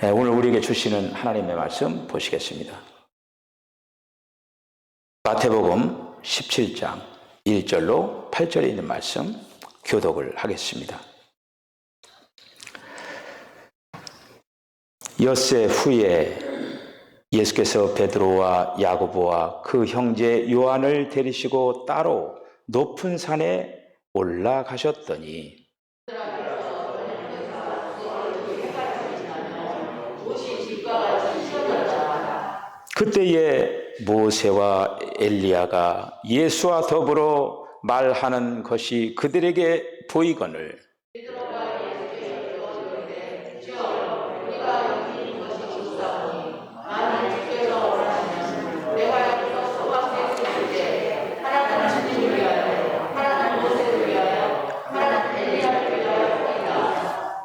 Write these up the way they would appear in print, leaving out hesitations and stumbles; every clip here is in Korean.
오늘 우리에게 주시는 하나님의 말씀 보시겠습니다. 마태복음 17장 1절로 8절에 있는 말씀 교독을 하겠습니다. 엿새 후에 예수께서 베드로와 야고보와 그 형제 요한을 데리시고 따로 높은 산에 올라가셨더니 그때에 모세와 엘리야가 예수와 더불어 말하는 것이 그들에게 보이거늘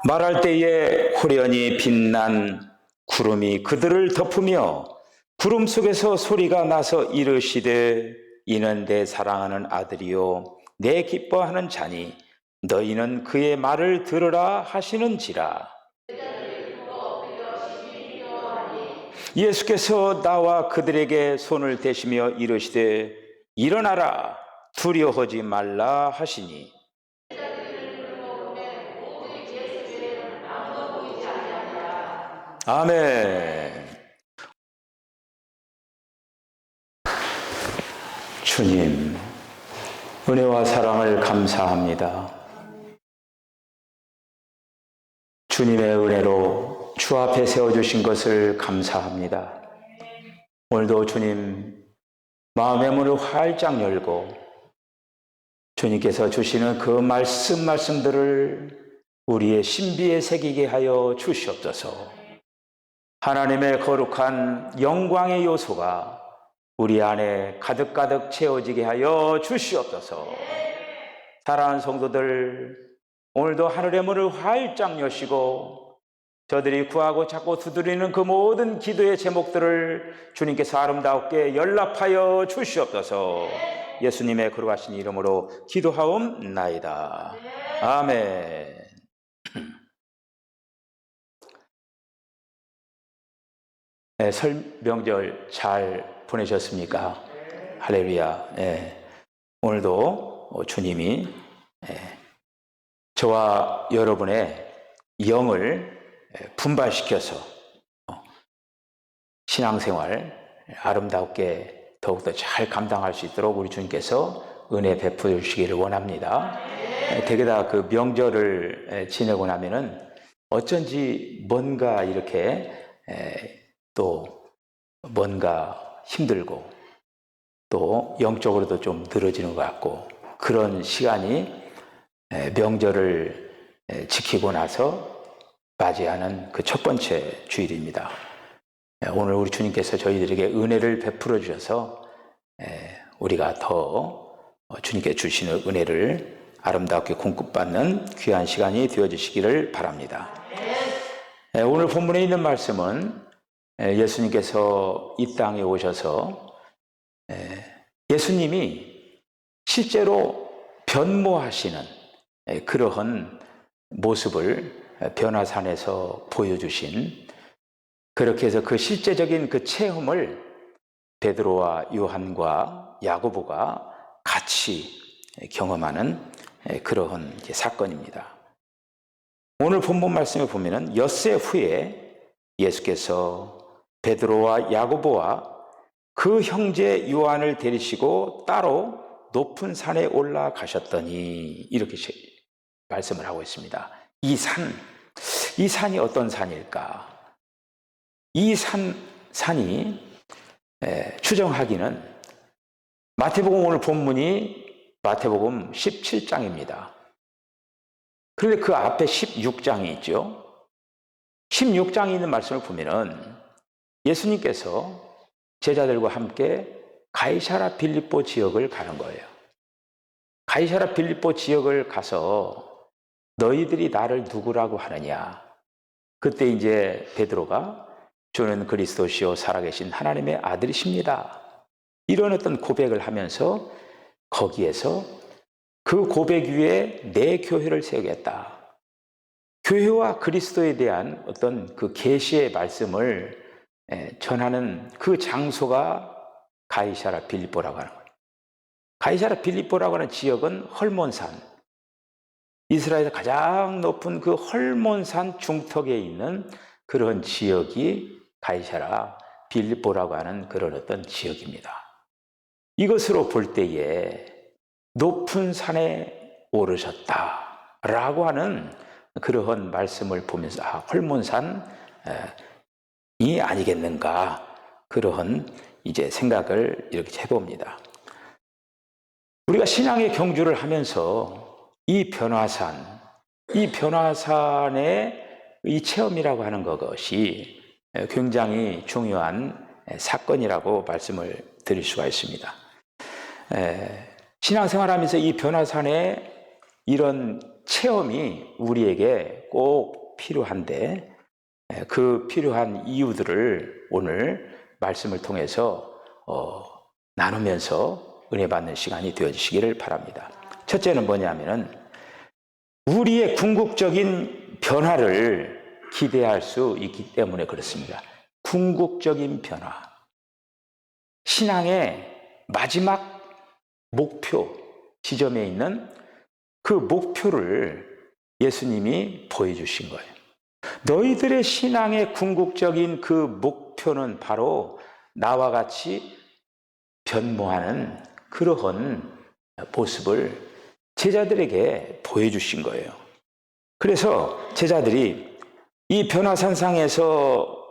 말할 때에 호련히 빛난 구름이 그들을 덮으며 구름 속에서 소리가 나서 이르시되 이는 내 사랑하는 아들이요 내 기뻐하는 자니 너희는 그의 말을 들으라 하시는지라. 예수께서 나와 그들에게 손을 대시며 이르시되 일어나라 두려워하지 말라 하시니 아멘. 주님, 은혜와 사랑을 감사합니다. 주님의 은혜로 주 앞에 세워주신 것을 감사합니다. 오늘도 주님, 마음의 문을 활짝 열고 주님께서 주시는 그 말씀들을 우리의 신비에 새기게 하여 주시옵소서. 하나님의 거룩한 영광의 요소가 우리 안에 가득가득 채워지게 하여 주시옵소서. 사랑하는 성도들, 오늘도 하늘의 문을 활짝 여시고 저들이 구하고 찾고 두드리는 그 모든 기도의 제목들을 주님께서 아름답게 연락하여 주시옵소서. 예수님의 거룩하신 이름으로 기도하옵나이다. 아멘. 네, 설 명절 잘 보내셨습니까? 할렐루야. 네. 오늘도 주님이 저와 여러분의 영을 분발시켜서 신앙생활 아름답게 더욱더 잘 감당할 수 있도록 우리 주님께서 은혜 베풀어 주시기를 원합니다. 대개 다 그 명절을 지내고 나면은 어쩐지 뭔가 이렇게 또 뭔가 힘들고 또 영적으로도 좀 늘어지는 것 같고 그런 시간이 명절을 지키고 나서 맞이하는 그 첫 번째 주일입니다. 오늘 우리 주님께서 저희들에게 은혜를 베풀어 주셔서 우리가 더 주님께 주시는 은혜를 아름답게 공급받는 귀한 시간이 되어주시기를 바랍니다. 오늘 본문에 있는 말씀은 예수님께서 이 땅에 오셔서 예수님이 실제로 변모하시는 그러한 모습을 변화산에서 보여주신, 그렇게 해서 그 실제적인 그 체험을 베드로와 요한과 야고보가 같이 경험하는 그러한 사건입니다. 오늘 본문 말씀에 보면은 엿새 후에 예수께서 베드로와 야고보와 그 형제 요한을 데리시고 따로 높은 산에 올라가셨더니 이렇게 말씀을 하고 있습니다. 이 산이 어떤 산일까? 이 산이 추정하기는 마태복음 오늘 본문이 마태복음 17장입니다. 그런데 그 앞에 16장이 있죠. 16장에 있는 말씀을 보면은 예수님께서 제자들과 함께 가이사랴 빌립보 지역을 가는 거예요. 가이사랴 빌립보 지역을 가서 너희들이 나를 누구라고 하느냐? 그때 이제 베드로가 주는 그리스도시요 살아계신 하나님의 아들이십니다. 이런 어떤 고백을 하면서 거기에서 그 고백 위에 내 교회를 세우겠다. 교회와 그리스도에 대한 어떤 그 계시의 말씀을 전하는 그 장소가 가이사라 빌립보라고 하는 거예요. 가이사라 빌립보라고 하는 지역은 헐몬산, 이스라엘에서 가장 높은 그 헐몬산 중턱에 있는 그런 지역이 가이사라 빌립보라고 하는 그런 어떤 지역입니다. 이것으로 볼 때에 높은 산에 오르셨다라고 하는 그러한 말씀을 보면서 헐몬산이 아니겠는가, 그러한 이제 생각을 이렇게 해봅니다. 우리가 신앙의 경주를 하면서 이 변화산의 이 체험이라고 하는 것이 굉장히 중요한 사건이라고 말씀을 드릴 수가 있습니다. 신앙생활하면서 이 변화산의 이런 체험이 우리에게 꼭 필요한데, 그 필요한 이유들을 오늘 말씀을 통해서 나누면서 은혜 받는 시간이 되어주시기를 바랍니다. 첫째는 뭐냐면은 우리의 궁극적인 변화를 기대할 수 있기 때문에 그렇습니다. 궁극적인 변화. 신앙의 마지막 목표 지점에 있는 그 목표를 예수님이 보여주신 거예요. 너희들의 신앙의 궁극적인 그 목표는 바로 나와 같이 변모하는 그러한 모습을 제자들에게 보여주신 거예요. 그래서 제자들이 이 변화산상에서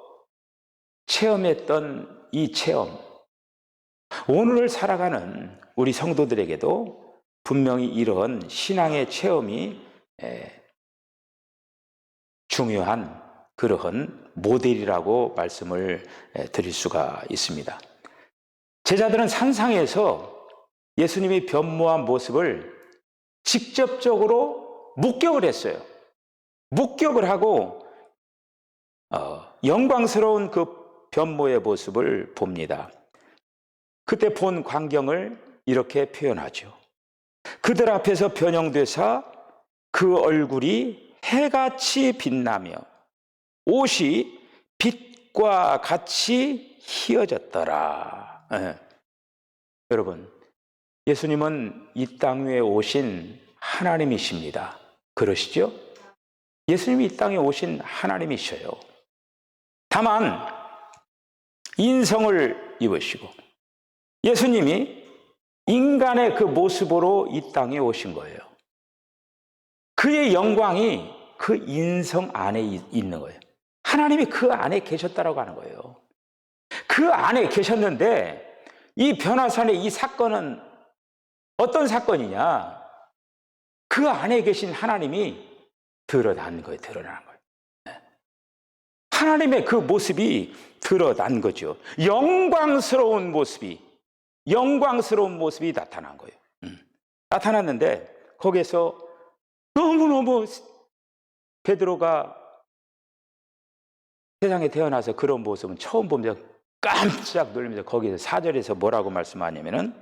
체험했던 이 체험, 오늘을 살아가는 우리 성도들에게도 분명히 이런 신앙의 체험이 중요한 그러한 모델이라고 말씀을 드릴 수가 있습니다. 제자들은 산상에서 예수님이 변모한 모습을 직접적으로 목격을 했어요. 목격을 하고 영광스러운 그 변모의 모습을 봅니다. 그때 본 광경을 이렇게 표현하죠. 그들 앞에서 변형되사 그 얼굴이 해같이 빛나며 옷이 빛과 같이 희어졌더라. 여러분, 예수님은 이 땅 위에 오신 하나님이십니다. 그러시죠? 예수님이 이 땅에 오신 하나님이셔요. 다만 인성을 입으시고 예수님이 인간의 그 모습으로 이 땅에 오신 거예요. 그의 영광이 그 인성 안에 있는 거예요. 하나님이 그 안에 계셨다라고 하는 거예요. 그 안에 계셨는데 이 변화산의 이 사건은 어떤 사건이냐? 그 안에 계신 하나님이 드러난 거예요. 드러난 거예요. 하나님의 그 모습이 드러난 거죠. 영광스러운 모습이 나타난 거예요. 나타났는데 거기에서 너무너무 베드로가 세상에 태어나서 그런 모습은 처음 보면서 깜짝 놀라면서 거기서 4절에서 뭐라고 말씀하냐면은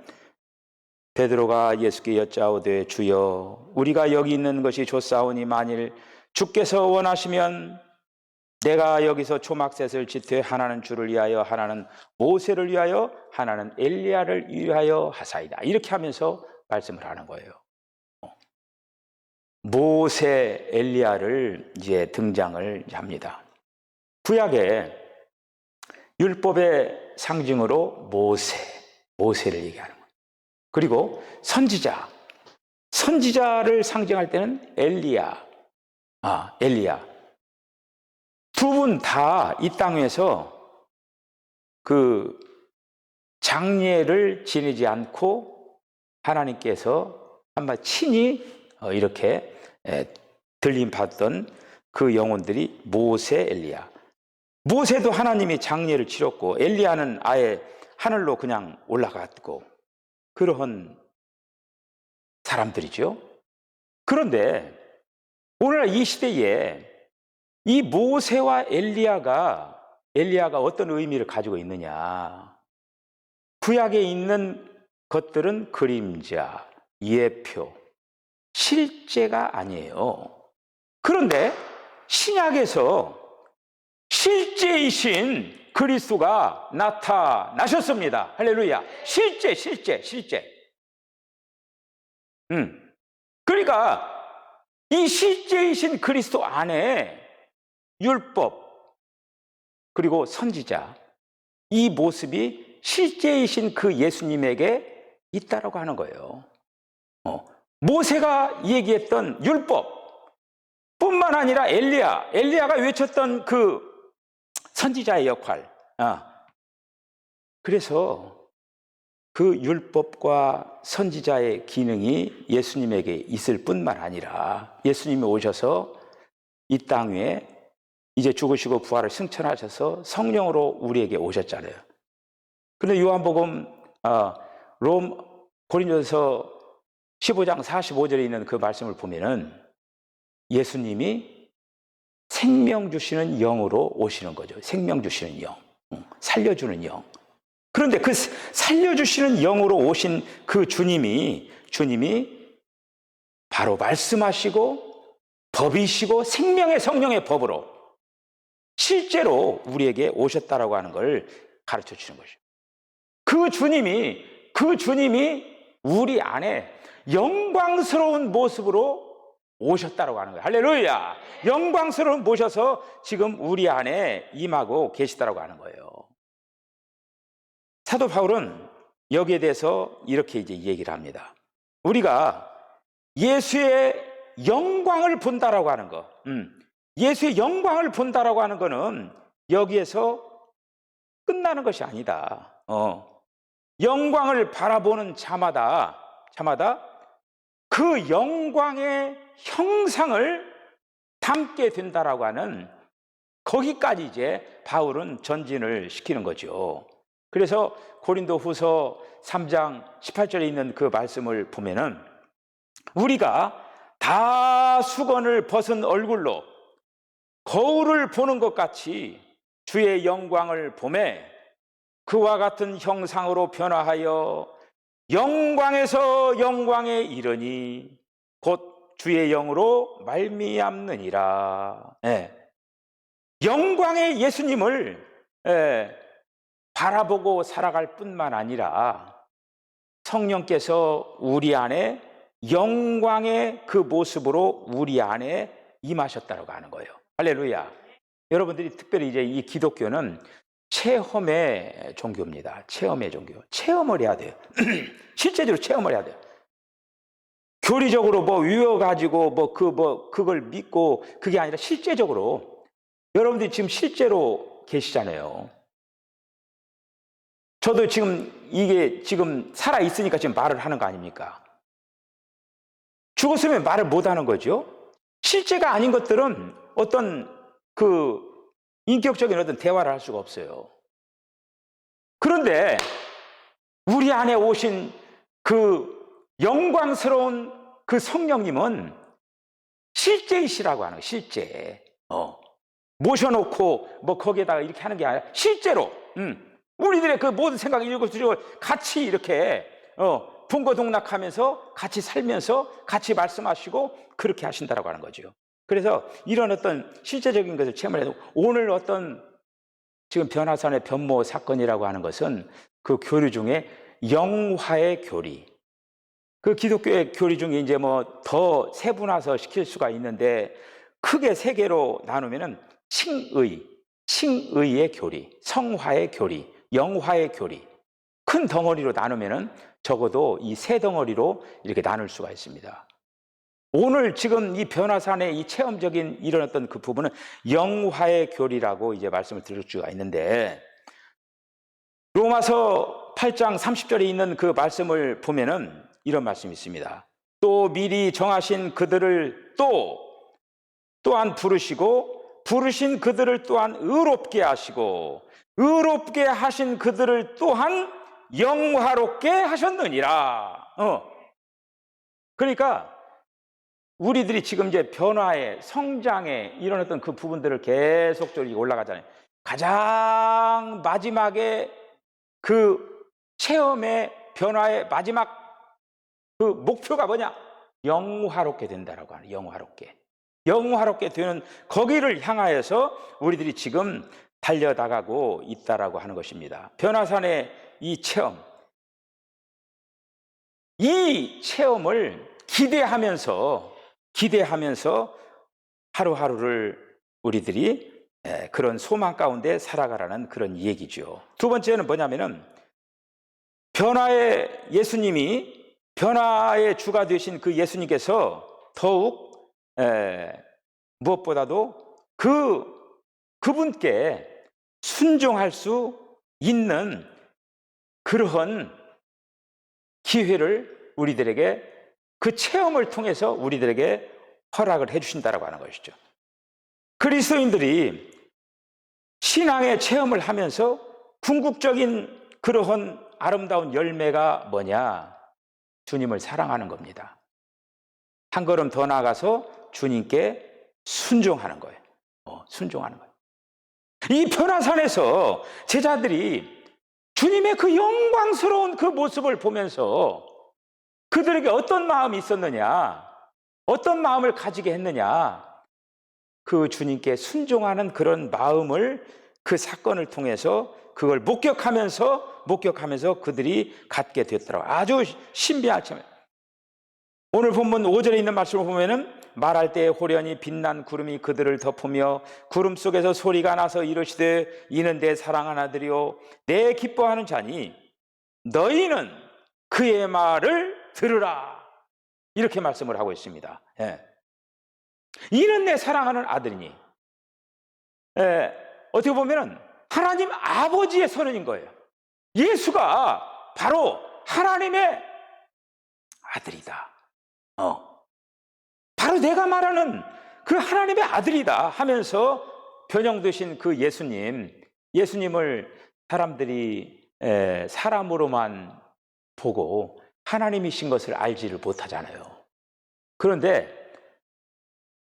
베드로가 예수께 여짜오되 주여 우리가 여기 있는 것이 좋사오니 만일 주께서 원하시면 내가 여기서 초막셋을 짓되 하나는 주를 위하여 하나는 모세를 위하여 하나는 엘리야를 위하여 하사이다. 이렇게 하면서 말씀을 하는 거예요. 모세, 엘리야를 이제 등장을 합니다. 구약의 율법의 상징으로 모세를 얘기하는 거예요. 그리고 선지자를 상징할 때는 엘리야. 두 분 다 이 땅에서 그 장례를 지내지 않고 하나님께서 한마디 친히 이렇게 들림 받던 그 영혼들이 모세, 엘리야. 모세도 하나님이 장례를 치렀고 엘리야는 아예 하늘로 그냥 올라갔고 그러한 사람들이죠. 그런데 오늘날 이 시대에 이 모세와 엘리야가 어떤 의미를 가지고 있느냐? 구약에 있는 것들은 그림자, 예표, 실제가 아니에요. 그런데 신약에서 실제이신 그리스도가 나타나셨습니다. 할렐루야. 실제. 그러니까 이 실제이신 그리스도 안에 율법 그리고 선지자 이 모습이 실제이신 그 예수님에게 있다라고 하는 거예요. 모세가 얘기했던 율법 뿐만 아니라 엘리야가 외쳤던 그 선지자의 역할. 그래서 그 율법과 선지자의 기능이 예수님에게 있을 뿐만 아니라 예수님이 오셔서 이 땅 위에 이제 죽으시고 부활을 승천하셔서 성령으로 우리에게 오셨잖아요. 그런데 요한복음 고린도서 15장 45절에 있는 그 말씀을 보면은 예수님이 생명 주시는 영으로 오시는 거죠. 생명 주시는 영, 살려주는 영. 그런데 그 살려주시는 영으로 오신 그 주님이 바로 말씀하시고 법이시고 생명의 성령의 법으로 실제로 우리에게 오셨다라고 하는 걸 가르쳐 주시는 것이죠. 그 주님이 우리 안에 영광스러운 모습으로 오셨다라고 하는 거예요. 할렐루야. 영광스러운 모셔서 지금 우리 안에 임하고 계시다라고 하는 거예요. 사도 바울은 여기에 대해서 이렇게 이제 얘기를 합니다. 우리가 예수의 영광을 본다라고 하는 거, 예수의 영광을 본다라고 하는 거는 여기에서 끝나는 것이 아니다. 영광을 바라보는 자마다 그 영광의 형상을 담게 된다라고 하는 거기까지 이제 바울은 전진을 시키는 거죠. 그래서 고린도후서 3장 18절에 있는 그 말씀을 보면은 우리가 다 수건을 벗은 얼굴로 거울을 보는 것 같이 주의 영광을 보매 그와 같은 형상으로 변화하여 영광에서 영광에 이르니 곧 주의 영으로 말미암느니라. 영광의 예수님을 바라보고 살아갈 뿐만 아니라 성령께서 우리 안에 영광의 그 모습으로 우리 안에 임하셨다고 하는 거예요. 할렐루야. 여러분들이 특별히 이제 이 기독교는 체험의 종교입니다. 체험의 종교. 체험을 해야 돼요. 실제적으로 체험을 해야 돼요. 교리적으로 외워가지고 그걸 믿고 그게 아니라 실제적으로 여러분들이 지금 실제로 계시잖아요. 저도 지금 살아있으니까 지금 말을 하는 거 아닙니까? 죽었으면 말을 못 하는 거죠. 실제가 아닌 것들은 어떤 인격적인 어떤 대화를 할 수가 없어요. 그런데 우리 안에 오신 그 영광스러운 그 성령님은 실제이시라고 하는 거예요. 실제. 모셔놓고 거기에다가 이렇게 하는 게 아니라 실제로 우리들의 그 모든 생각을 일거수일투족을 같이 이렇게 분거동락하면서 같이 살면서 같이 말씀하시고 그렇게 하신다라고 하는 거죠. 그래서 이런 어떤 실제적인 것을 체험을 해도 오늘 어떤 지금 변화산의 변모 사건이라고 하는 것은 그 교리 중에 영화의 교리. 그 기독교의 교리 중에 이제 더 세분화서 시킬 수가 있는데 크게 세 개로 나누면은 칭의의 교리, 성화의 교리, 영화의 교리. 큰 덩어리로 나누면은 적어도 이 세 덩어리로 이렇게 나눌 수가 있습니다. 오늘 지금 이 변화산의 이 체험적인 이런 어떤 그 부분은 영화의 교리라고 이제 말씀을 드릴 수가 있는데 로마서 8장 30절에 있는 그 말씀을 보면은 이런 말씀이 있습니다. 또 미리 정하신 그들을 또한 부르시고 부르신 그들을 또한 의롭게 하시고 의롭게 하신 그들을 또한 영화롭게 하셨느니라. 그러니까 우리들이 지금 이제 변화의 성장의 이런 어떤 그 부분들을 계속적으로 올라가잖아요. 가장 마지막에 그 체험의 변화의 마지막 그 목표가 뭐냐? 영화롭게 된다라고 하는 영화롭게. 영화롭게 되는 거기를 향하여서 우리들이 지금 달려나가고 있다라고 하는 것입니다. 변화산의 이 체험, 이 체험을 기대하면서 하루하루를 우리들이 그런 소망 가운데 살아가라는 그런 얘기죠. 두 번째는 뭐냐면은 변화의 예수님이, 변화의 주가 되신 그 예수님께서 더욱 무엇보다도 그분께 순종할 수 있는 그러한 기회를 우리들에게, 그 체험을 통해서 우리들에게 허락을 해주신다라고 하는 것이죠. 그리스도인들이 신앙의 체험을 하면서 궁극적인 그러한 아름다운 열매가 뭐냐? 주님을 사랑하는 겁니다. 한 걸음 더 나아가서 주님께 순종하는 거예요. 순종하는 거예요. 이 변화산에서 제자들이 주님의 그 영광스러운 그 모습을 보면서 그들에게 어떤 마음이 있었느냐, 어떤 마음을 가지게 했느냐, 그 주님께 순종하는 그런 마음을 그 사건을 통해서 그걸 목격하면서 그들이 갖게 됐더라고요. 아주 신비하죠. 오늘 본문 5절에 있는 말씀을 보면은 말할 때 호련히 빛난 구름이 그들을 덮으며 구름 속에서 소리가 나서 이르시되 이는 내 사랑하는 아들이요 내 기뻐하는 자니 너희는 그의 말을 들으라, 이렇게 말씀을 하고 있습니다. 이는 내 사랑하는 아들이니, 어떻게 보면은 하나님 아버지의 선언인 거예요. 예수가 바로 하나님의 아들이다. 바로 내가 말하는 그 하나님의 아들이다 하면서 변형되신 그 예수님을 사람들이 사람으로만 보고 하나님이신 것을 알지를 못하잖아요. 그런데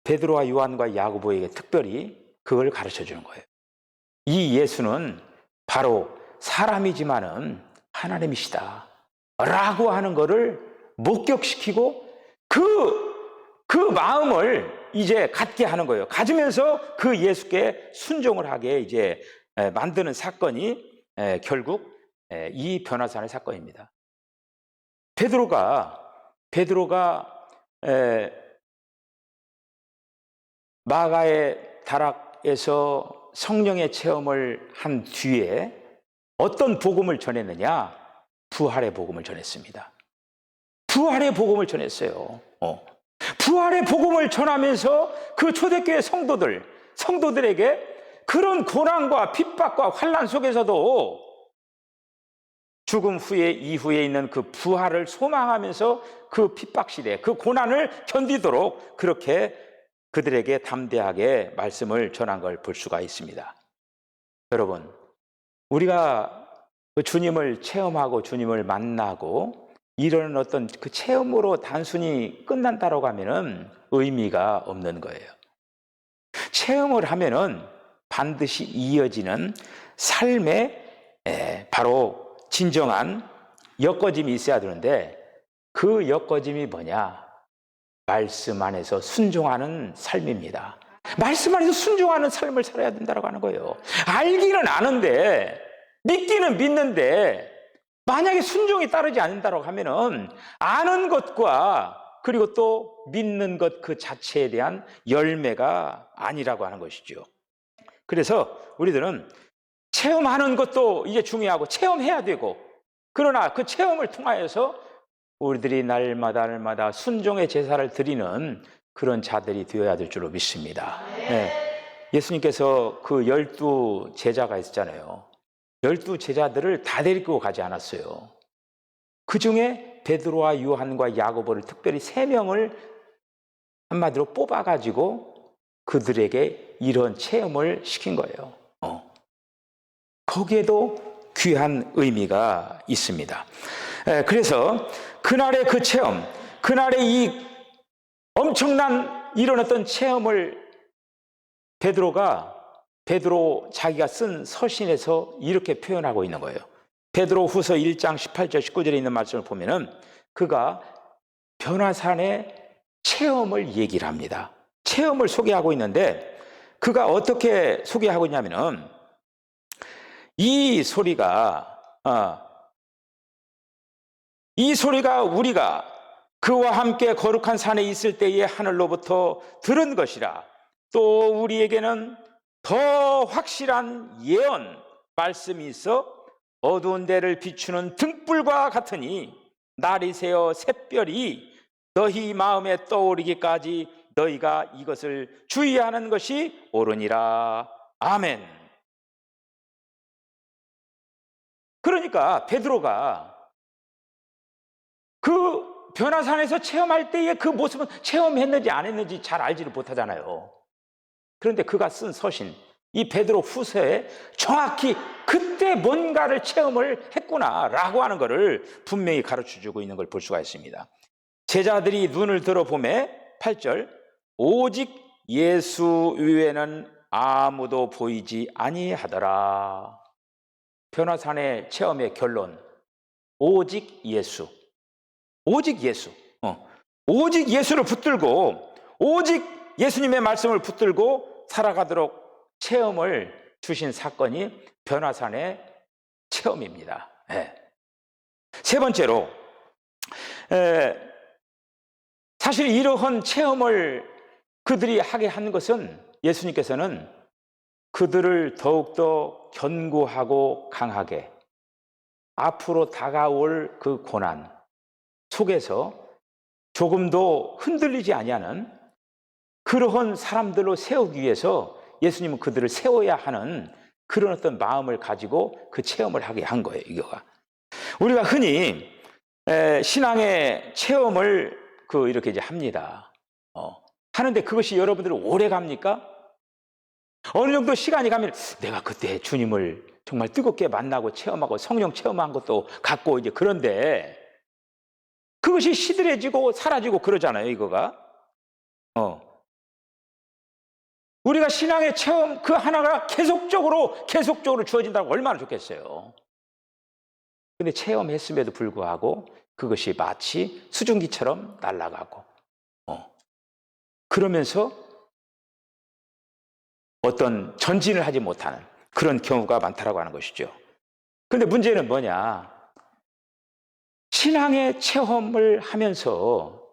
베드로와 요한과 야고보에게 특별히 그걸 가르쳐 주는 거예요. 이 예수는 바로 사람이지만은 하나님이시다 라고 하는 것을 목격시키고 그 마음을 이제 갖게 하는 거예요. 가지면서 그 예수께 순종을 하게 이제 만드는 사건이 결국 이 변화산의 사건입니다. 베드로가 마가의 다락에서 성령의 체험을 한 뒤에 어떤 복음을 전했느냐? 부활의 복음을 전했습니다. 부활의 복음을 전했어요. 부활의 복음을 전하면서 그 초대교회 성도들에게 그런 고난과 핍박과 환난 속에서도 죽음 후에 이후에 있는 그 부활을 소망하면서 그 핍박 시대, 그 고난을 견디도록 그렇게 그들에게 담대하게 말씀을 전한 걸 볼 수가 있습니다. 여러분, 우리가 그 주님을 체험하고 주님을 만나고 이런 어떤 그 체험으로 단순히 끝난다라고 하면은 의미가 없는 거예요. 체험을 하면은 반드시 이어지는 삶의 바로 진정한 엮어짐이 있어야 되는데, 그 엮어짐이 뭐냐? 말씀 안에서 순종하는 삶입니다. 말씀 안에서 순종하는 삶을 살아야 된다고 하는 거예요. 알기는 아는데, 믿기는 믿는데, 만약에 순종이 따르지 않는다고 하면은 아는 것과 그리고 또 믿는 것 그 자체에 대한 열매가 아니라고 하는 것이죠. 그래서 우리들은 체험하는 것도 이제 중요하고 체험해야 되고, 그러나 그 체험을 통하여서 우리들이 날마다 순종의 제사를 드리는 그런 자들이 되어야 될 줄로 믿습니다. 예수님께서 그 12 제자가 있었잖아요. 12 제자들을 다 데리고 가지 않았어요. 그 중에 베드로와 요한과 야고보를 특별히 3명을 한마디로 뽑아가지고 그들에게 이런 체험을 시킨 거예요. 거기에도 귀한 의미가 있습니다. 그래서 그날의 그 체험, 그날의 이 엄청난 이런 어떤 체험을 베드로 자기가 쓴 서신에서 이렇게 표현하고 있는 거예요. 베드로 후서 1장 18절 19절에 있는 말씀을 보면은 그가 변화산의 체험을 얘기를 합니다. 체험을 소개하고 있는데 그가 어떻게 소개하고 있냐면은 이 소리가 우리가 그와 함께 거룩한 산에 있을 때에 하늘로부터 들은 것이라. 또 우리에게는 더 확실한 예언 말씀이 있어 어두운 데를 비추는 등불과 같으니 날이 새어 샛별이 너희 마음에 떠오르기까지 너희가 이것을 주의하는 것이 옳으니라. 아멘. 그러니까 베드로가 그 변화산에서 체험할 때의 그 모습은 체험했는지 안 했는지 잘 알지를 못하잖아요. 그런데 그가 쓴 서신, 이 베드로 후서에 정확히 그때 뭔가를 체험을 했구나라고 하는 것을 분명히 가르쳐주고 있는 걸 볼 수가 있습니다. 제자들이 눈을 들어보매 8절 오직 예수 외에는 아무도 보이지 아니하더라. 변화산의 체험의 결론, 오직 예수. 오직 예수. 오직 예수를 붙들고 오직 예수님의 말씀을 붙들고 살아가도록 체험을 주신 사건이 변화산의 체험입니다. 세 번째로 사실 이러한 체험을 그들이 하게 한 것은 예수님께서는 그들을 더욱더 견고하고 강하게 앞으로 다가올 그 고난 속에서 조금도 흔들리지 아니하는 그러한 사람들로 세우기 위해서 예수님은 그들을 세워야 하는 그런 어떤 마음을 가지고 그 체험을 하게 한 거예요. 이거가 우리가 흔히 신앙의 체험을 이렇게 이제 합니다. 하는데 그것이 여러분들은 오래 갑니까? 어느 정도 시간이 가면 내가 그때 주님을 정말 뜨겁게 만나고 체험하고 성령 체험한 것도 같고 이제 그런데 그것이 시들해지고 사라지고 그러잖아요. 이거가 우리가 신앙의 체험 그 하나가 계속적으로 주어진다면 얼마나 좋겠어요. 근데 체험했음에도 불구하고 그것이 마치 수증기처럼 날아가고 그러면서 어떤 전진을 하지 못하는 그런 경우가 많다라고 하는 것이죠. 그런데 문제는 뭐냐? 신앙의 체험을 하면서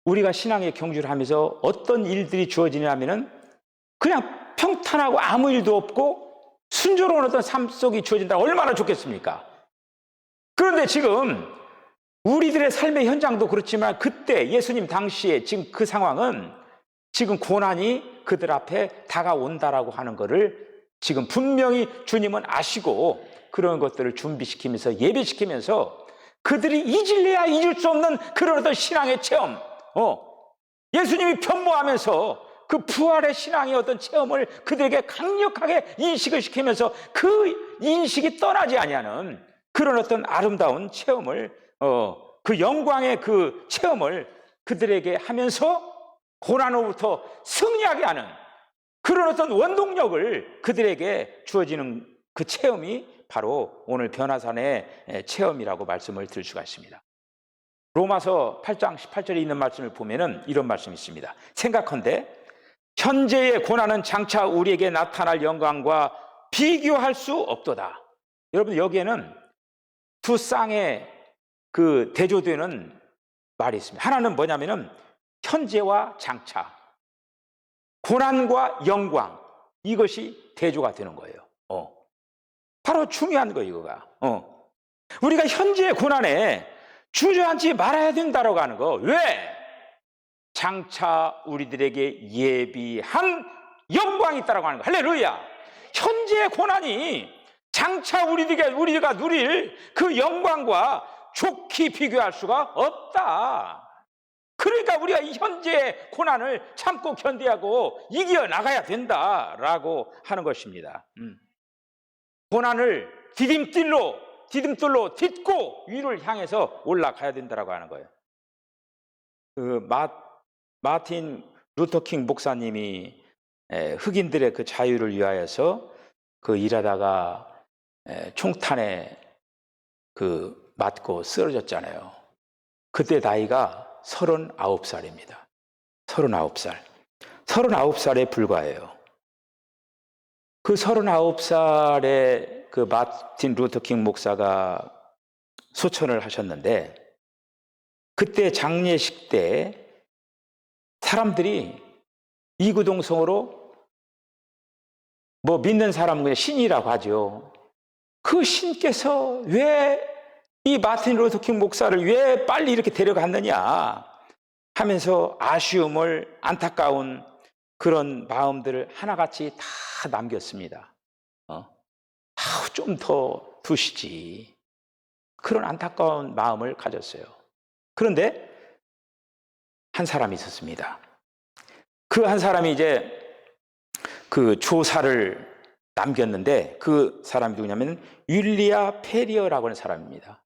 우리가 신앙의 경주를 하면서 어떤 일들이 주어지냐면은 그냥 평탄하고 아무 일도 없고 순조로운 어떤 삶 속이 주어진다. 얼마나 좋겠습니까? 그런데 지금 우리들의 삶의 현장도 그렇지만 그때 예수님 당시에 지금 그 상황은 지금 고난이 그들 앞에 다가온다라고 하는 것을 지금 분명히 주님은 아시고 그런 것들을 준비시키면서 예배시키면서 그들이 잊을래야 잊을 수 없는 그런 어떤 신앙의 체험 예수님이 변모하면서 그 부활의 신앙의 어떤 체험을 그들에게 강력하게 인식을 시키면서 그 인식이 떠나지 아니하는 그런 어떤 아름다운 체험을 그 영광의 그 체험을 그들에게 하면서 고난으로부터 승리하게 하는 그런 어떤 원동력을 그들에게 주어지는 그 체험이 바로 오늘 변화산의 체험이라고 말씀을 드릴 수가 있습니다. 로마서 8장 18절에 있는 말씀을 보면은 이런 말씀이 있습니다. 생각컨대 현재의 고난은 장차 우리에게 나타날 영광과 비교할 수 없도다. 여러분 여기에는 두 쌍의 그 대조되는 말이 있습니다. 하나는 뭐냐면은 현재와 장차, 고난과 영광 이것이 대조가 되는 거예요. 바로 중요한 거예요, 이거가. 우리가 현재의 고난에 주저앉지 말아야 된다고 하는 거. 왜? 장차 우리들에게 예비한 영광이 있다고 하는 거. 할렐루야. 현재의 고난이 장차 우리가 누릴 그 영광과 좋게 비교할 수가 없다. 그러니까 우리가 이 현재의 고난을 참고 견디하고 이겨나가야 된다라고 하는 것입니다. 고난을 디딤돌로 딛고 위를 향해서 올라가야 된다라고 하는 거예요. 그 마틴 루터킹 목사님이 흑인들의 그 자유를 위하여서 그 일하다가 총탄에 그 맞고 쓰러졌잖아요. 그때 나이가 39살입니다. 39살. 39살에 불과해요. 그 39살에 그 마틴 루터킹 목사가 소천을 하셨는데, 그때 장례식 때 사람들이 이구동성으로 뭐 믿는 사람 그냥 신이라고 하죠. 그 신께서 왜 이 마틴 루터킹 목사를 왜 빨리 이렇게 데려갔느냐 하면서 아쉬움을, 안타까운 그런 마음들을 하나같이 다 남겼습니다. 좀 더 두시지. 그런 안타까운 마음을 가졌어요. 그런데 한 사람이 있었습니다. 그 한 사람이 이제 그 조사를 남겼는데, 그 사람이 누구냐면 윌리아 페리어라고 하는 사람입니다.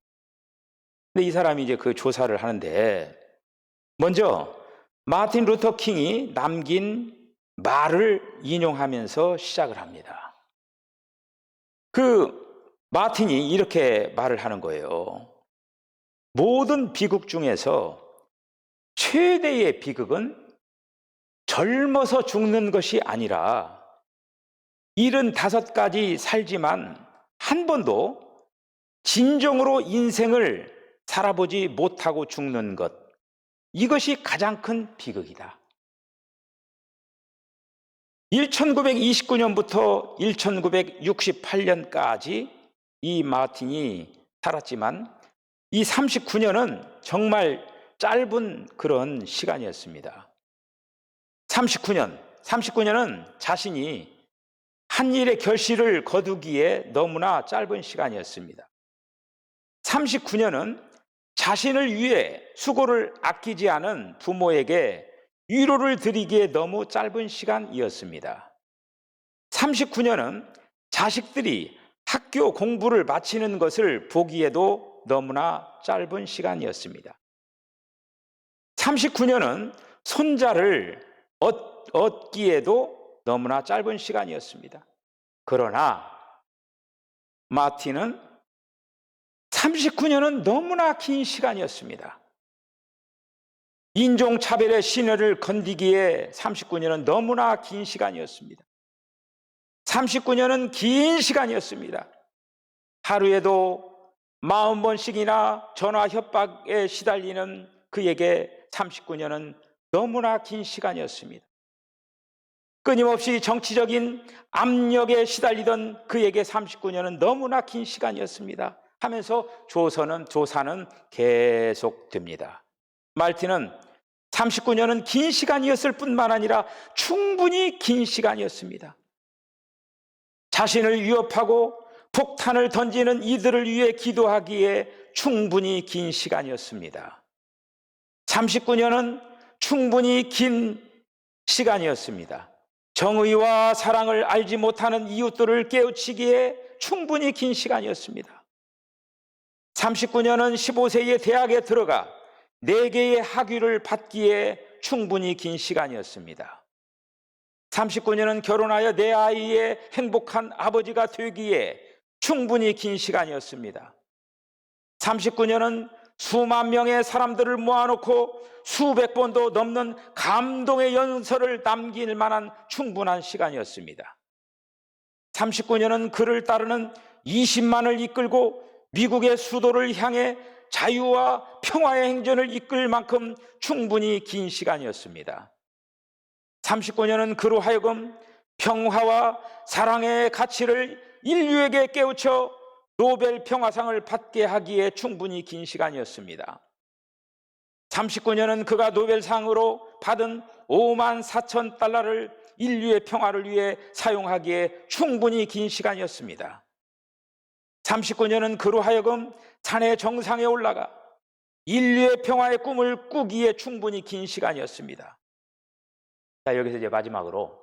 근데 이 사람이 이제 그 조사를 하는데, 먼저 마틴 루터 킹이 남긴 말을 인용하면서 시작을 합니다. 그 마틴이 이렇게 말을 하는 거예요. 모든 비극 중에서 최대의 비극은 젊어서 죽는 것이 아니라 75까지 살지만 한 번도 진정으로 인생을 살아보지 못하고 죽는 것, 이것이 가장 큰 비극이다. 1929년부터 1968년까지 이 마틴이 살았지만 이 39년은 정말 짧은 그런 시간이었습니다. 39년은 자신이 한 일의 결실을 거두기에 너무나 짧은 시간이었습니다. 39년은 자신을 위해 수고를 아끼지 않은 부모에게 위로를 드리기에 너무 짧은 시간이었습니다. 39년은 자식들이 학교 공부를 마치는 것을 보기에도 너무나 짧은 시간이었습니다. 39년은 손자를 얻기에도 너무나 짧은 시간이었습니다. 그러나 마틴은 39년은 너무나 긴 시간이었습니다. 인종차별의 신뢰를 건디기에 39년은 너무나 긴 시간이었습니다. 39년은 긴 시간이었습니다. 하루에도 40번씩이나 전화 협박에 시달리는 그에게 39년은 너무나 긴 시간이었습니다. 끊임없이 정치적인 압력에 시달리던 그에게 39년은 너무나 긴 시간이었습니다. 하면서 조사는 계속됩니다. 마틴은 39년은 긴 시간이었을 뿐만 아니라 충분히 긴 시간이었습니다. 자신을 위협하고 폭탄을 던지는 이들을 위해 기도하기에 충분히 긴 시간이었습니다. 39년은 충분히 긴 시간이었습니다. 정의와 사랑을 알지 못하는 이웃들을 깨우치기에 충분히 긴 시간이었습니다. 39년은 15세의 대학에 들어가 4개의 학위를 받기에 충분히 긴 시간이었습니다. 39년은 결혼하여 내 아이의 행복한 아버지가 되기에 충분히 긴 시간이었습니다. 39년은 수만 명의 사람들을 모아놓고 수백 번도 넘는 감동의 연설을 남길 만한 충분한 시간이었습니다. 39년은 그를 따르는 20만을 이끌고 미국의 수도를 향해 자유와 평화의 행전을 이끌 만큼 충분히 긴 시간이었습니다. 39년은 그로 하여금 평화와 사랑의 가치를 인류에게 깨우쳐 노벨 평화상을 받게 하기에 충분히 긴 시간이었습니다. 39년은 그가 노벨상으로 받은 5만 4천 달러를 인류의 평화를 위해 사용하기에 충분히 긴 시간이었습니다. 39년은 그로 하여금 산의 정상에 올라가 인류의 평화의 꿈을 꾸기에 충분히 긴 시간이었습니다. 자, 여기서 이제 마지막으로,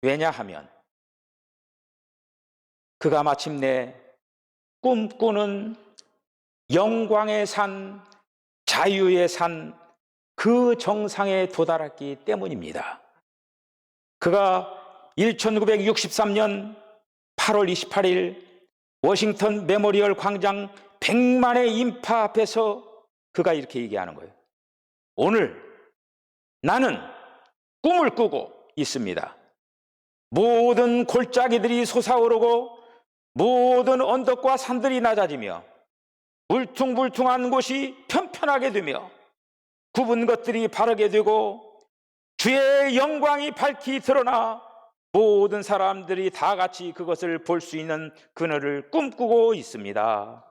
왜냐하면 그가 마침내 꿈꾸는 영광의 산, 자유의 산, 그 정상에 도달했기 때문입니다. 그가 1963년 8월 28일 워싱턴 메모리얼 광장 100만의 인파 앞에서 그가 이렇게 얘기하는 거예요. 오늘 나는 꿈을 꾸고 있습니다. 모든 골짜기들이 솟아오르고 모든 언덕과 산들이 낮아지며 울퉁불퉁한 곳이 편편하게 되며 굽은 것들이 바르게 되고 주의 영광이 밝히 드러나 모든 사람들이 다 같이 그것을 볼 수 있는 그날을 꿈꾸고 있습니다.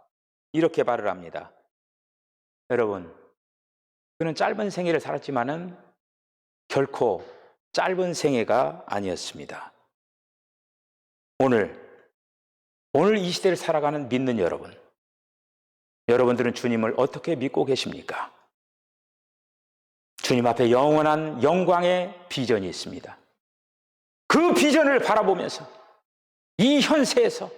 이렇게 말을 합니다. 여러분, 그는 짧은 생애를 살았지만은 결코 짧은 생애가 아니었습니다. 오늘 이 시대를 살아가는 믿는 여러분, 여러분들은 주님을 어떻게 믿고 계십니까? 주님 앞에 영원한 영광의 비전이 있습니다. 그 비전을 바라보면서 이 현세에서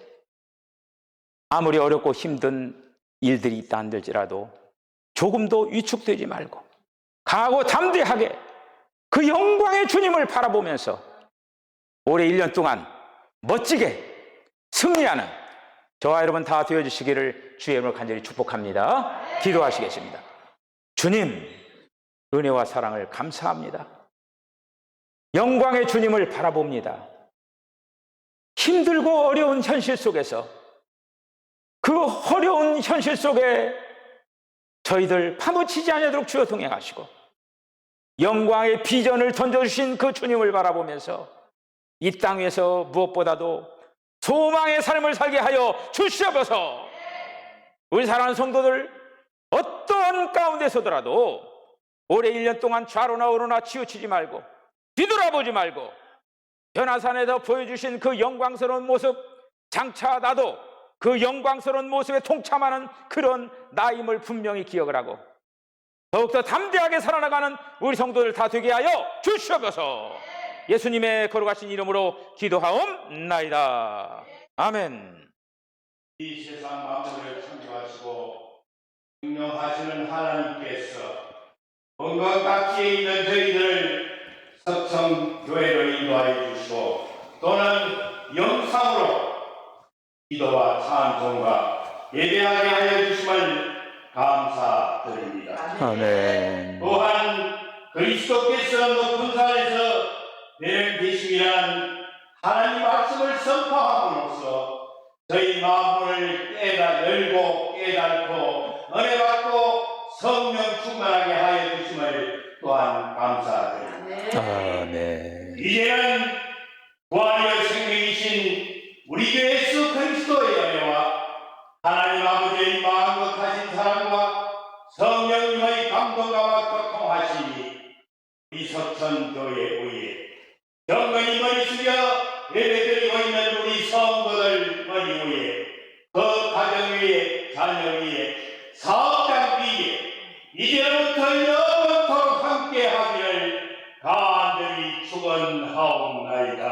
아무리 어렵고 힘든 일들이 있다 한들지라도 조금도 위축되지 말고 강하고 담대하게 그 영광의 주님을 바라보면서 올해 1년 동안 멋지게 승리하는 저와 여러분 다 되어주시기를 주의 이름으로 간절히 축복합니다. 기도하시겠습니다. 주님, 은혜와 사랑을 감사합니다. 영광의 주님을 바라봅니다. 힘들고 어려운 현실 속에서 그 어려운 현실 속에 저희들 파묻히지 않도록 주여 동행하시고 영광의 비전을 던져주신 그 주님을 바라보면서 이 땅 위에서 무엇보다도 소망의 삶을 살게 하여 주시옵소서. 우리 사랑하는 성도들, 어떤 가운데서더라도 올해 1년 동안 좌로나 우로나 치우치지 말고 뒤돌아보지 말고 변화산에서 보여주신 그 영광스러운 모습, 장차 나도 그 영광스러운 모습에 동참하는 그런 나임을 분명히 기억을 하고 더욱더 담대하게 살아나가는 우리 성도들 다 되게 하여 주시옵소서. 예수님의 거룩하신 이름으로 기도하옵나이다. 아멘. 이 세상 만물을 창조하시고 운영하시는 하나님께서 온갖 각지에 있는 저희들을 석성교회로 인도하여 주시고 또는 영상으로 기도와 찬송과 예배하게 하여 주심을 감사드립니다. 아멘. 또한 그리스도께서 높은 산에서 내려 계심이란 하나님 말씀을 선포함으로써 저희 마음을 열고 깨닫고 은혜 받고 성령 충만하게 하여 주심을 또한 감사드립니다. 아멘. 이제는 부활의 생명이신 우리 주 예수 그리스도의 은혜와 하나님 아버지의 마음과 가진 사랑과 성령님의 감동과 교통하심이 이 석천교회 의회 경건히 머리 숙여 예배드리고 있는 우리 성도들 머리 위에 그 가정 위에 자녀 위에 사업장 위에 이제부터 영원토록 함께 하기를 간절히 축원하옵나이다.